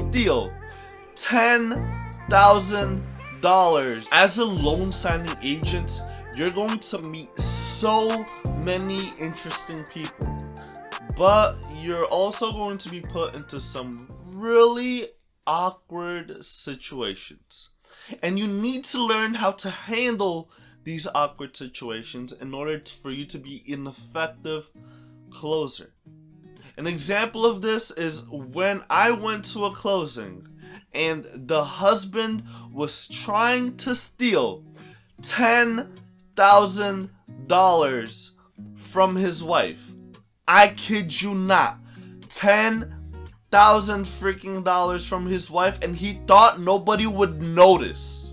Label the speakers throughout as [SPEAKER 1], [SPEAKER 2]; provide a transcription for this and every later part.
[SPEAKER 1] steal $10,000. As a loan signing agent, you're going to meet so many interesting people, but you're also going to be put into some really awkward situations, and you need to learn how to handle these awkward situations in order for you to be an effective closer. An example of this is when I went to a closing and the husband was trying to steal $10,000 from his wife. I kid you not. $10,000 freaking dollars from his wife, and he thought nobody would notice.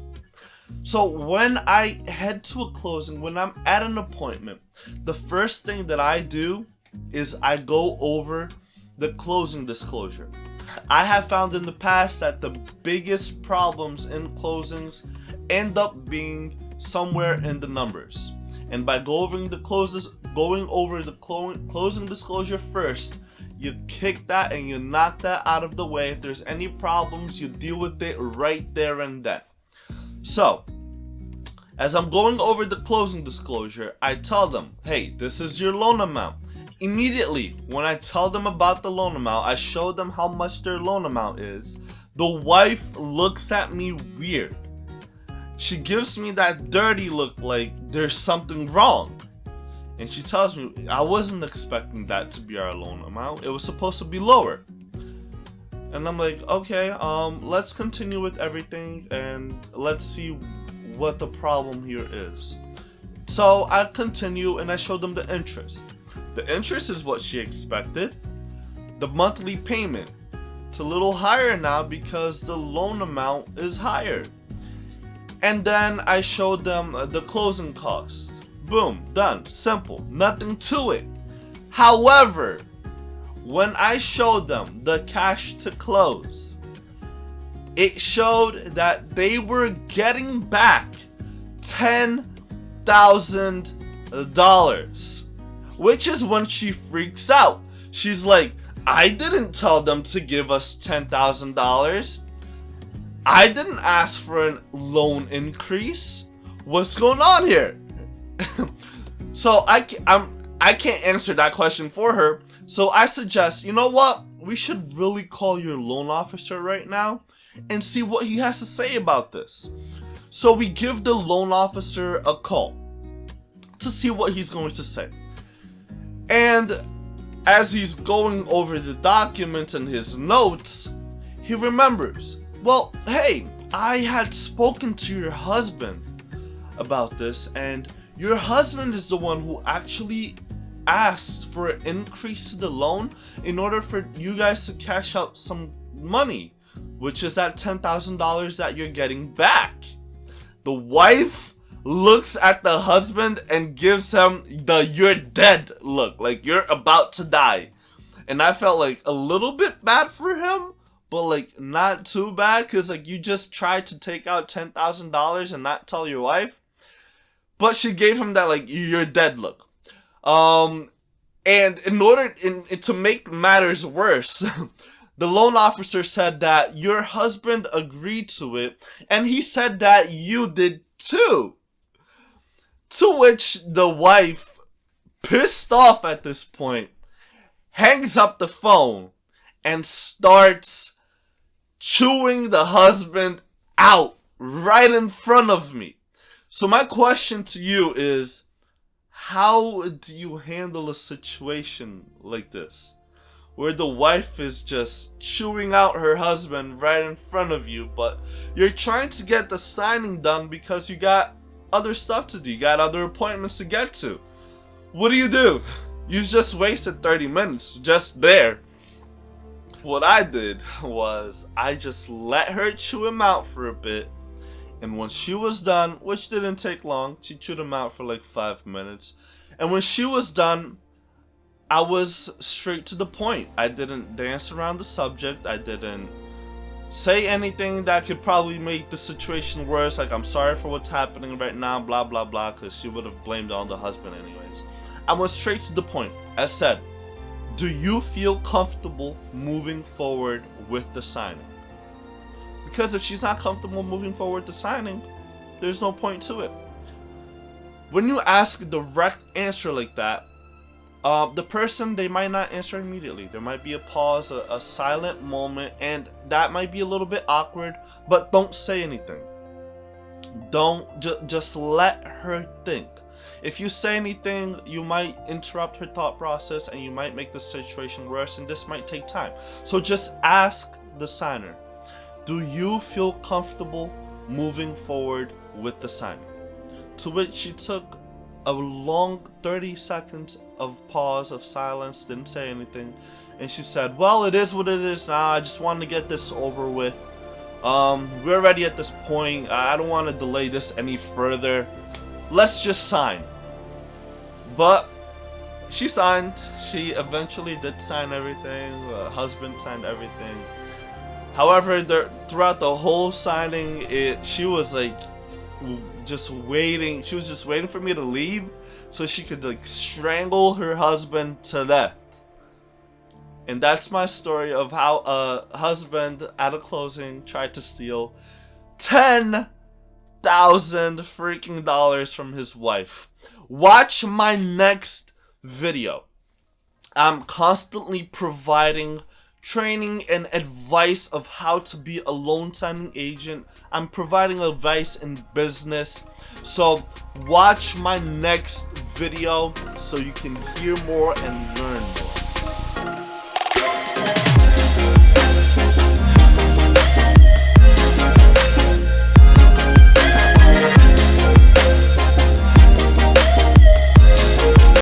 [SPEAKER 1] So when I head to a closing, when I'm at an appointment, the first thing that I do is I go over the closing disclosure. I have found in the past that the biggest problems in closings end up being somewhere in the numbers. And by going over the closing disclosure first, you kick that and you knock that out of the way. If there's any problems, you deal with it right there and then. So, as I'm going over the closing disclosure, I tell them, hey, this is your loan amount. Immediately, when I tell them about the loan amount, I show them how much their loan amount is. The wife looks at me weird. She gives me that dirty look like there's something wrong. And she tells me, I wasn't expecting that to be our loan amount. It was supposed to be lower. And I'm like, okay, let's continue with everything and let's see what the problem here is. So I continue and I show them the interest. The interest is what she expected. The monthly payment, it's a little higher now because the loan amount is higher. And then I showed them the closing cost. Boom, done, simple, nothing to it. However, when I showed them the cash to close, it showed that they were getting back $10,000. Which is when she freaks out. She's like, I didn't tell them to give us $10,000. I didn't ask for a loan increase. What's going on here? So I can't answer that question for her. So I suggest, you know what? We should really call your loan officer right now and see what he has to say about this. So we give the loan officer a call to see what he's going to say. And as he's going over the documents and his notes, he remembers, well, hey, I had spoken to your husband about this, and your husband is the one who actually asked for an increase to the loan in order for you guys to cash out some money, which is that $10,000 that you're getting back. The wife looks at the husband and gives him the you're dead look, like you're about to die. And I felt like a little bit bad for him, but like not too bad, because like you just tried to take out $10,000 and not tell your wife. But she gave him that like you're dead look. And in order to make matters worse, the loan officer said that your husband agreed to it, and he said that you did too. To which the wife, pissed off at this point, hangs up the phone and starts chewing the husband out right in front of me. So my question to you is, how do you handle a situation like this, where the wife is just chewing out her husband right in front of you, but you're trying to get the signing done because you got other stuff to do, you got other appointments to get to? What do? You just wasted 30 minutes just there. What I did was I just let her chew him out for a bit, and when she was done, which didn't take long, she chewed him out for like 5 minutes, and when she was done, I was straight to the point. I didn't dance around the subject. I didn't say anything that could probably make the situation worse, like I'm sorry for what's happening right now, blah blah blah, because she would have blamed on the husband anyways. I went straight to the point. I said, do you feel comfortable moving forward with the signing? Because if she's not comfortable moving forward to signing, there's no point to it. When you ask a direct answer like that, the person, they might not answer immediately. There might be a pause, a silent moment, and that might be a little bit awkward, but don't say anything. Don't, just let her think. If you say anything, you might interrupt her thought process and you might make the situation worse, and this might take time. So just ask the signer, do you feel comfortable moving forward with the signing? To which she took a long 30 seconds of pause, of silence, didn't say anything, and she said, well, it is what it is now. I just wanted to get this over with. We're ready at this point. I don't want to delay this any further. Let's just sign. But she signed. She eventually did sign everything. The husband signed everything. However, throughout the whole signing, she was like just waiting. She was just waiting for me to leave so she could like strangle her husband to death. And that's my story of how a husband at a closing tried to steal $10,000 freaking dollars from his wife. Watch my next video. I'm constantly providing training and advice of how to be a loan signing agent. I'm providing advice in business. So watch my next video so you can hear more and learn more.